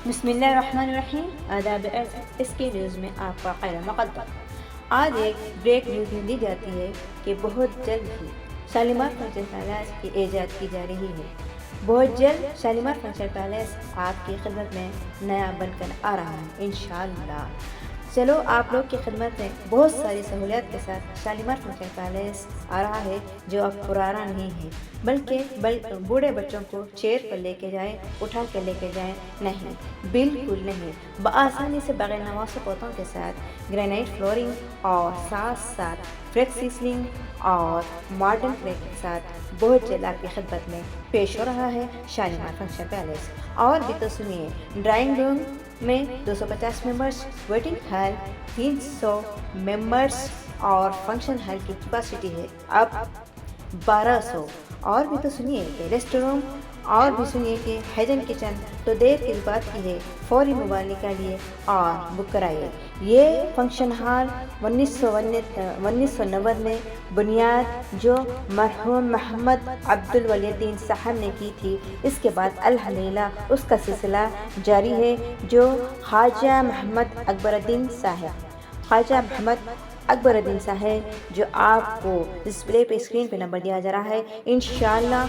بسم اللہ الرحمن الرحیم. آداب عرض. اس کے نیوز میں آپ کا خیر مقدم. آج ایک بریک نیوز میں دی جاتی ہے کہ بہت جلد ہی شالیمار فنکشن پیلیس کی ایجاد کی جا رہی ہے. بہت جلد شالیمار فنکشن پیلیس آپ کی خدمت میں نیا بن کر آ رہا ہے انشاءاللہ. چلو آپ لوگ کی خدمت میں بہت ساری سہولیات کے ساتھ شالیمار فنکشن پیلیس آ رہا ہے جو اب پرانا نہیں ہے بلکہ بوڑھے بچوں کو چیئر پر لے کے جائیں، اٹھا کے لے کے جائیں، نہیں، بالکل نہیں. بآسانی سے بغیر نواسوں پوتوں کے ساتھ گرینائٹ فلورنگ اور ساتھ فلیکسی سیلنگ اور ماڈرن پلیٹ کے ساتھ بہت جلد آپ کی خدمت میں پیش ہو رہا ہے شالیمار فنکشن پیلیس. اور بھی تو سنیے، ڈرائنگ روم میں 250 ممبرس، ویٹنگ ہال 300 ممبرس اور فنکشن ہال کی کیپیسٹی ہے اب 1200. اور بھی تو سنیے کہ ریسٹ روم، اور بھی سنیے کہ ہیڈن کچن. تو دیر کس بات کی ہے، فوری موبائل نکالیے اور بک کرائیے. یہ فنکشن ہال 1990 میں بنیاد جو مرحوم محمد عبدالولی الدین صاحب نے کی تھی، اس کے بعد الحمدللہ اس کا سلسلہ جاری ہے جو خواجہ محمد اکبر الدین صاحب جو آپ کو ڈسپلے پہ اسکرین پہ نمبر دیا جا رہا ہے انشاءاللہ